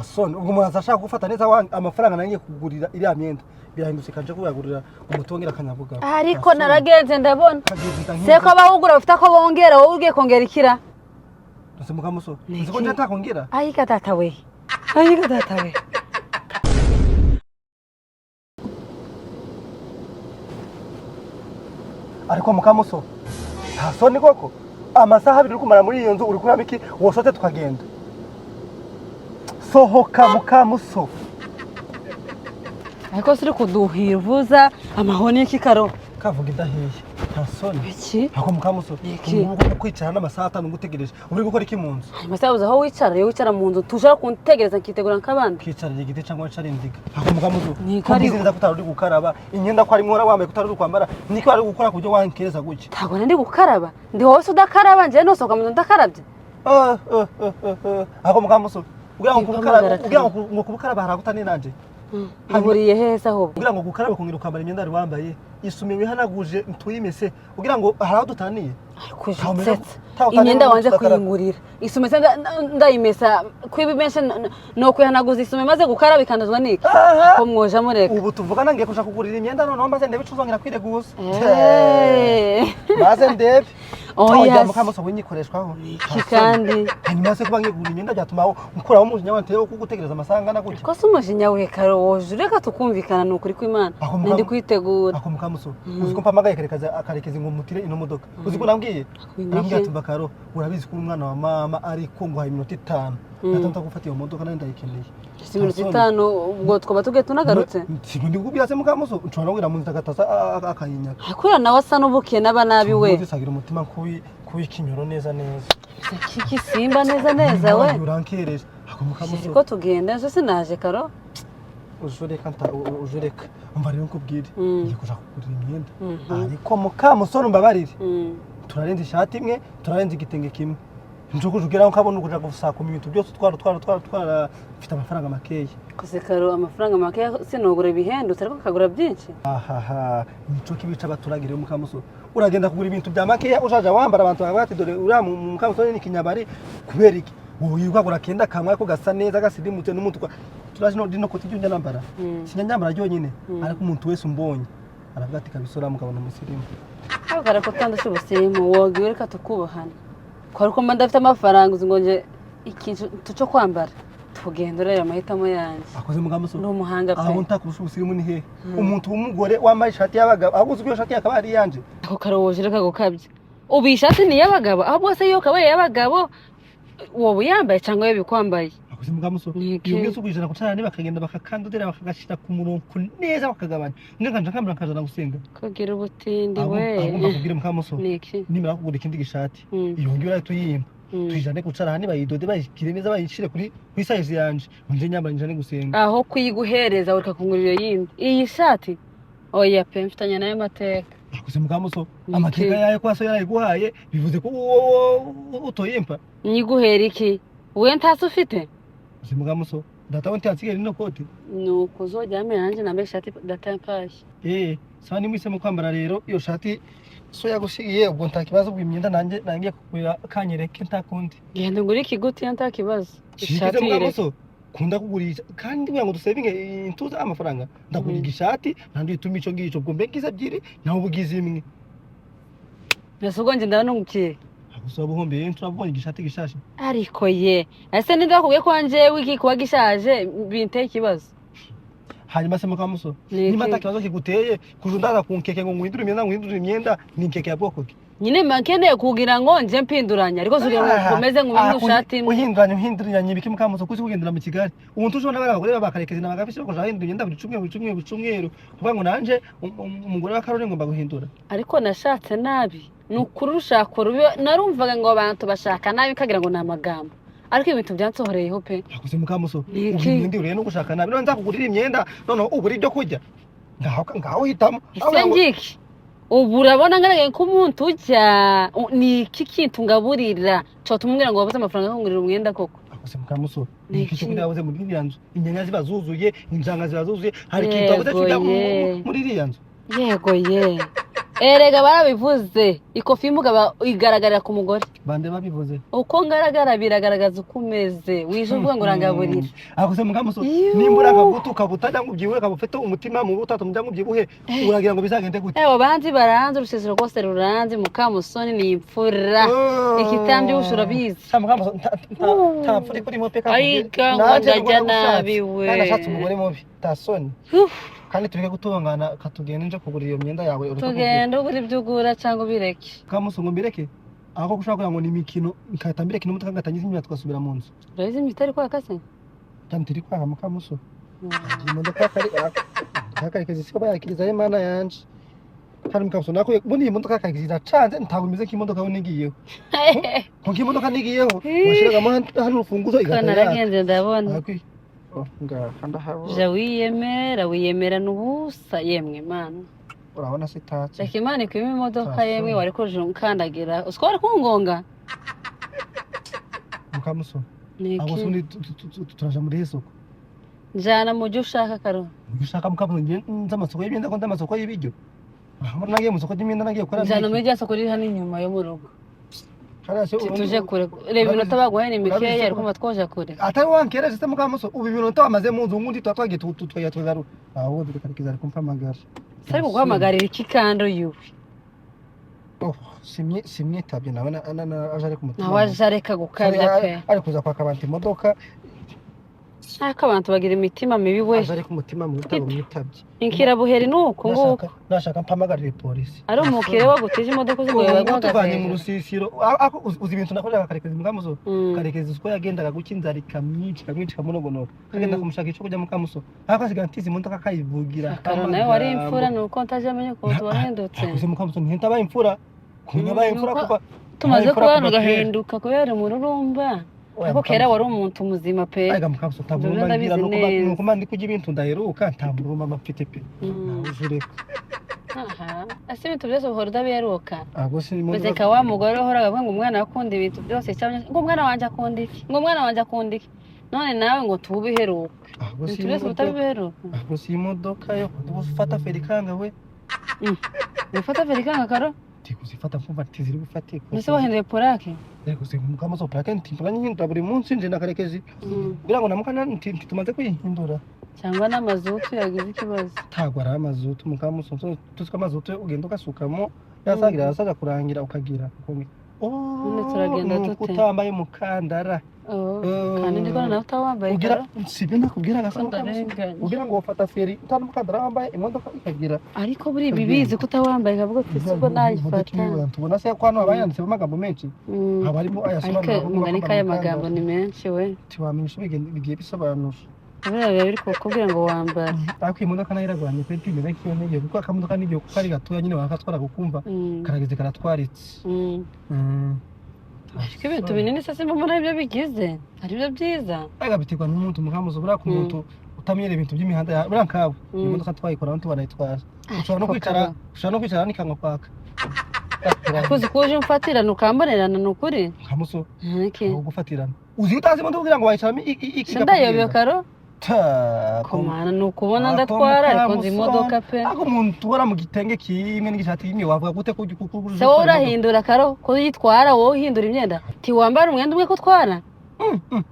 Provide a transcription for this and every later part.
Son ubwo umuntu ashaka gufata neza amafaranga nangiye kugurira iriya myenda birahindutse kanje kuyagurira umutongera akanyavuga ariko naragenze ndabona se ko abawugura bafite ko bongera wowe ugiye kongera ikira Ese mukamuso nziko nje atakongera ayika data we ariko mukamuso nta soni koko amasaha 2 uri kumara muri iyo nzu uri kuraba iki wosote tukagenda sohoka mukamuso ariko siri kuduhivuza amahoni y'ikikaro kavuga idahiye nta soni iki ako mukamuso ubu kwicara n'amasaha 5 ngutegereje uri gukora iki mu nzu amasaha aho wicara mu nzu tushaka kuntegereza nkitegura nk'abandi kwicara igiti cyangwa cyari indiga ako mukamuso kari neza kutari uri gukaraba inyenda ko ari mwora wambaye kutari uri kwambara niko ari gukora kujya wankereza guke ntago ndi gukaraba ndi hose udakaraba nje no soka mu nzu ndakarabye ako mukamuso ugira ngo kubukaraba haragutane nanje Naburiye heza ho ugira ngo gukaraba kongera ukambara imyenda ari wambaye isume wihanaguje ntuyimese ugira ngo haraho dutaniye imyenda wanje kuyingurira isume ndayimesa kwibimesha no kwihanaguza isume maze gukaraba ikandazwa niki ko mwoja mureka ubu tuvugana ngiye kuja kugurira imyenda none mbaze ndebe cuzongera kwireguza maze ndebe oya mukamuso winyikoreshwaho kandi hanyuma se kuba ngigura imyenda byatuma mukuraho umujinya wantewe kugutegereza amasanga na gutya ko se umujinya we karo woje reka tukumvikana nukuri kw'Imana ndi kwitegura ako mukamuso uziko mpamagaye akarekeza ngo mutire ino modoka uziko nambwiye ati bakaro urabizi ko umwana wa mama ariko ngo hayi minota 5 natanta gufata iyo modoka nandi ndayikeneye minota 5 ubwo twaba tugiye tunagarutse sigundi kubyase mukamuso nshobora kugira mu nzagataza akayinya akura nawe asa n'ubukiye n'abanabi we uzisagira umutima kuwi kinyoro neza kiki simba neza we urankereje ako mukamuso ko tugenda zo sinaje karo ujureka umva rero nkubwire ngiye kuja kugurira imyenda ariko mukamuso mbabarire turarenza ishati imwe turarenza igitenge kimwe njuko jugera nkabona ukuja gusaka ibintu byose twara mfite amafaranga makeya kose karo amafaranga makeya sinogura ibihendutse ariko kagura byinshi nico kibica baturagire mukamuso uragenda kugura ibintu bya makeya ushaje wambara abantu bagati dore ura mukamuso ni kinyabari kubera iki wowe ugura kenda kamwe ko gasa neza gasidimutse n'umuntu turaje no dino koti njya nambara sinyanyambara ryo nyine ariko umuntu wese umbonye aravuga ati kabisora mukabona musirimu aho karako kandi cy'ubusirimu wogiwe reka tukubahana ko ariko mba ndafite amafaranga uzingonje ikintu cyo kwambara tugenda rero amahitamo yanjye akoze mugamuso no muhanga pe aho ntakurusha ubusirimu ni he umuntu w'umugore wambaye ishati y'abagabo aguze iyo shati yakaba ari yanje ako karoje reka gukabye ubishati ni y'abagabo aho bose yo kabaye y'abagabo wowe yambaye cyangwa yabikwambaye akoze mugamuso iyo kwijana kucara ni bakagenda bakakandodera bakagashira ku murongo neza bakagabanya nganganje kambira nkazana gusenga kugira ubutindi we agomba kugira mukamuso nimara kugura ikindi gishati iyo ngira tuyimba tujane kucara hani bayidode bayikire neza bayishire kuri size yanje nje nyambara njane gusenga aho kuyiguhereza urikakungurira yindi iyi shati oya pe mfitanya nayo mateka akoze mukamuso amateka yaye kwaso yarayiguhaye bivuze ko utoyimpa nyiguhera iki we ntase ufite mukamuso data wonte atsigera ino koti nuko uzojyamera nanje nambaye ishati data mpashi sawa nimwise mu kwambara rero iyo shati so yagushigiye ubwo ntakibazo bw'imyenda nangiye kugura kanyereke ntakundi genda nguri ikiguti ntakibazo ishati mukamuso kunda kugurisha kandi ngo dusevinge intuza amafaranga ndakuriga ishati nandi ituma ico ngico ubwo mbegize ebyiri naho ubugize imwe nasugo nje ndabona ngukiye agusaba uhombeye turabonye igishati gishashe ariko ye ese ndakubwiye ko anje wiki kuba gishaje binteye ikibazo hanyuma se mukamuso nima takibazo kiguteye kujundaza kunkeke ngo ngwindura imyenda ni nkeke ya bwoko ki nyine makeneye kugira ngo nje mpinduranya ariko zugira ngo komeze ngo umenye ushati uhinduranya ibiki mukamuso kuzi kugendera mu Kigali umuntu ushobora n'abagore babakarekeza n'abagafisha ko jahindura imyenda buri cumwe kuvuga ngo nanje umugore wa Karone ngomba guhindura ariko nashatse nabi nukuri urushako rubi narumvaga ngo abantu bashaka nabi kagira ngo namagambo ariko ibintu byansohoreyeho pe akoze mukamuso ubindi uriye no gushaka nabi none nzakugurira imyenda none uburi byo kurya ngaho hitamo sengiki ubu urabona ngaragaye ko umuntu ujya ni iki kintu ngaburira cyo tumubwira ngo wabuze amafaranga yo kugurira umwenda koko akoze mukamuso ni iki cyo wabuze muri iriya nzu inyanya ziba zuzuye injanga ziba zuzuye hari ikintu wabuze cyo muri iriya nzu yego erega barabivuze ikofi y'umugabo igaragarira ku mugore bande babivuze uko ngaragara biragaragaza uko umeze wije uvuga ngo urangaburira ako se mukamuso nimbura akagutu kabutajya ngo ubyibuhe kabufite umutima mu butatu mujya ngo ubyibuhe uragira ngo bizagende gute banzi baranze urusezero rwose ruranze Mukamusoni ni imfura ikitambi ushura bizi mukamuso nta mfura kuri mo peka ayiga ngo ndajya nabi we nashatse umugore mubi tasoni kandi tureke gutungana katugenda nje kugura iyo myenda yawe tugenda ugura ibyo ugura cyangwa ubireke mukamuso ngo mbireke aho gushaka kugira ngo ni imikino nkahita mbireke n'umutwe ngatangiza imyaka tugasubira mu nzu urabizi imiti ari kwaka se cyane turi kwaha mukamuso imodoka karekezi siko bayakiriza Imana yanje kandi mukamuso nako bundi iyi modoka karekezi iracanze ntabwo imeze nk'imodoka we nigiyeho ko imodoka nigiyeho washiragamo hano urufunguzo igata naragenze ndabona ngaha ja wiyemera n'ubusa yemwe Imana urabona sitatse reka Imana ikwime imodoka yemwe wari koje unkandagira uswara kungonga mukamuso abo sundi turaja muri isoko njana mu byo ushaka karo ibyo ushaka mukamuso nze amasoko y'imyenda ko ndamasoko y'ibiryo urabona nagiye mu soko y'imyenda nagiye gukora njana muri rya soko riri hano inyuma yo mu rugo tuje kure reba iminota baguhaye ni mikeya ariko matwoja kure atari wankereje se mukamuso ubu iminota wamaze mu nzu ngundi twagiye tugaruka aho dukarekeza ariko mpamagara sari kuguhamagarira iki kando yuwe simwitabye nawe aje ari ku mutima nawe aje areka gukabya pe ari kuza kwaka abantu imodoka ariko abantu bagira imitima mibi we aje ari ku mutima mu bitabo mwitabye inkirabuheri nuko nguko nashaka mpamagarira polisi ari umukire wagutije imodoka uzi ngo yaguhagaze tuvanye mu rusisiro uzi ibintu nakorera karekezi mukamuso karekezi uko yagendaga guca inzara ikamwica kamunogonora kagenda kumushaka ico kujya mukamuso ariko asigaye antiza imodoka akayivugira karo nawe wari imfura nuko ntaje amenye ko tubarendutse akuze mukamuso ntihenta baye imfura kunyabaye imfura kuba tumaze kubana ugahinduka kubera umururumba ariko kera wari umuntu muzima pe aiga mukamuso tabumba ngira nuko mandi kujya ibintu ndaheruka ntamuruma mafite pe ujure aha ase ibintu byose uhora udaberuka ago si beze ka wa mugore uhora avuga ngo umwana akunda ibintu byose cyane ngo umwana wanje akunda iki ngo umwana wanje akunda iki none nawe ngo tubiheruka ago si byose utabiheruka ago si imodoka yo ufata ferikanga we ufata ferikanga karo kuzifata mfumva tiziri gufatika nise waheneye porake yego se mukamuso porake ntimpura nyihindura buri munsi nje nakarekezi kugira ngo namukana tumaze kuyihindura cyangwa n'amazutu yagize ikibazo tagwa ari amazutu mukamuso tuziko amazutu ugenda ugasukamo yasagira yasaga kurangira ukagira none turagenda dute utambaye mukandara kandi ndiko nawe utawambaye ugira sibyo nakubwira gasanga ugira ngo ufata feri utana mukandara wambaye imodoka ikagira ariko buri bibizi ko utawambaye kavuga ati sibwo nayifata tubona se kwano abayanditse amagambo menshi abarimo ayasobanura ngo ni kaya magambo ni menshi we tiwamenyesha bigiye bisobanura biba biri kukubwira ngo wambara ariko imodoka nayo iragwanye pe pime kiyo n'igihe kuko akamodoka n'igihe kuko ari gatoya nyine bakatwara gukumva karageze karatwaritse ariko ibintu binini se simba muri ibyo bigize ari byo byiza agabitirwa n'umuntu mukamuzo buriya ku muntu utamenyera ibintu by'imihanda buriya nkawe imodoka twayikora ntitwanayitwara ushobora no kwicara n'ikanwa kwaka kuzi kuje umfatirana ukambonerana ni ukuri kamuso gufatirana uzi utazi imodoka kugira ngo wayicaramo ndayobeye karo komana ni ukubona ndatwara ariko nzi imodoka pe ako umuntu ubora mu gitenge kimwe n'igishati kimwe wavuga gute ko se wowe urahindura karo ko yitwara wowe uhindura imyenda tiwambara umwenda umwe ko utwara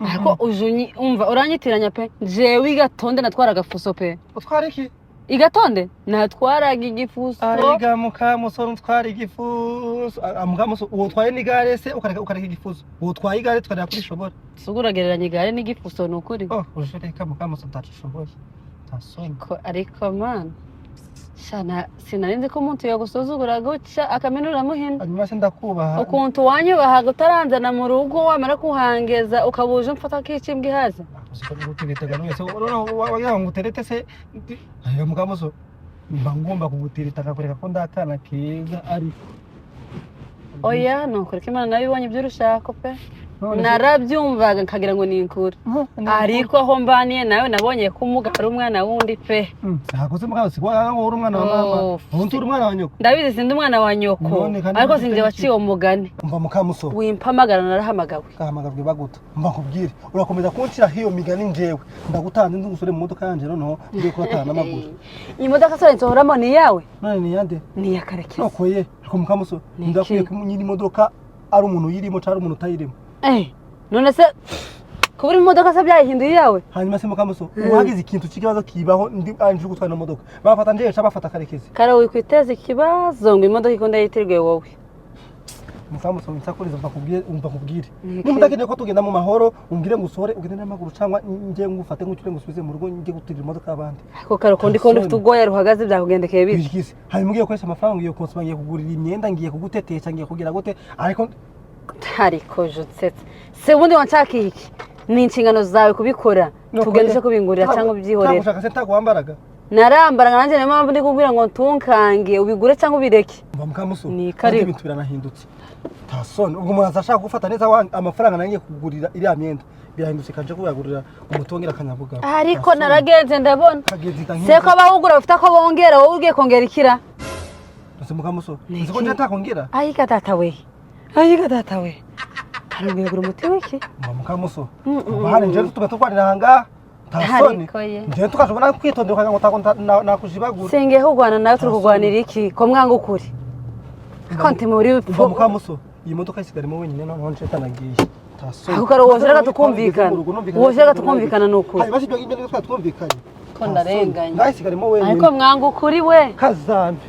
ariko ujunyi umva uranyitiranya pe jewe igatonde natwara agafuso pe utwara iki igatonde natwaraga igifuso ariga mukamuso ntwara igifuso mukamuso utwaye n'igare se ukareka igifuso utwaye igare twarira kuri shobora suguragereranya igare n'igifuso ni ukuri ujureka mukamuso ntashoboye tasoni ariko man shana sinarinze ko umuntu yagusuzugura gutya akamenura muhinda hanyuma se ndakubaha ukuntu wanyubahaga utaranzana mu rugo wamara kuhangeza ukabuje mfata k'ikimbwa ihaze gutereta wese wagira ngo uterete se ayo mukamuso mba ngomba kugutereta akakureka ko ndakana keza ariko oya nuko reka Imana nayo ibonye ibyo urushaka pe narabyumvaga nkagira ngo ni inkuru ariko aho mbaniye nawe nabonye ko umugabo umwana wundi pe hakoze mugabo sikwa uri umwana wa mama undi uri umwana wa nyoko ndabizi sindi umwana wa nyoko ariko sinje waciye umugani umva mukamuso wimpamagara narahamagawe kahamagajwe baguta mba nkubwire urakomeza kuncira hiyo migani njewe ndagutanze ndi gusore mu modoka yanje noneho ngiye kubatana n'amaguru iyi modoka sore nsohoramo ni yawe none ni yande ni yakarekezi nokoye ariko mukamuso ndakwiye kunyiri modoka ari umuntu yirimo cyari umuntu utayirimo none se kubura imodoka se byayihinduye yawe hanyuma se mukamuso uhagize ikintu kibazo kibaho ndi anje gutwara na modoka bafata nje bafata karekezi kare wikwiteza ikibazo ngo imodoka ikonda yitirwe wowe mukamuso nsakuriza umva kubwire nimutakeneye ko tugenda mu mahoro umbwire ngo usore ugende n'amaguru cyangwa nje ngufate ngucyure ngusubize mu rugo nje gutirira imodoka y'abandi ariko kare kondi ufite ugoya ruhagaze byakugendekeye bibi bishyize hanyuma ngiye koresha amafaranga ngiye konsoma ngiye kugurira imyenda ngiye kugutetesha ngiye kugira gute ariko jutsetse se ubundi wancakiye iki ni inshingano zawe kubikora tugendeshe kubingurira cyangwa byihorera ushaka se ntaguhambaraga narambaraga nanjye niyo mpamvu ndi kubwira ngo ntunkange ubigure cyangwa ubireke mva mukamuso ni karibu ibintu biranahindutse tasone ubwo umuntu azashaka gufata neza amafaranga nanjye kugurira iriya myenda birahindutse kanje kuyagurira umutongera akanyabuga ariko naragenze ndabona se ko abawugura bafite ko bongera wowe ugiye kongera ikira ese mukamuso nziko nje ntakongera ayiga data we harugura umuti wiki mva mukamuso bahari nje tuba tukwanira hanga tasone nje tukashobora kwitondera ukanga ngo tako nakujibagura senge hugwana nawe turi kugwanira iki ko mwanga ukuri konti muri mva mukamuso iyi modoka isigarimo wenyine noneho nje tanagiye tasone ako karo woshaka tukumvikana n'ukuri hari basi ibyo ngibyo twatwumvikanye ko ndarenganye ngahisigarimo wenyine ariko mwanga ukuri we kazambe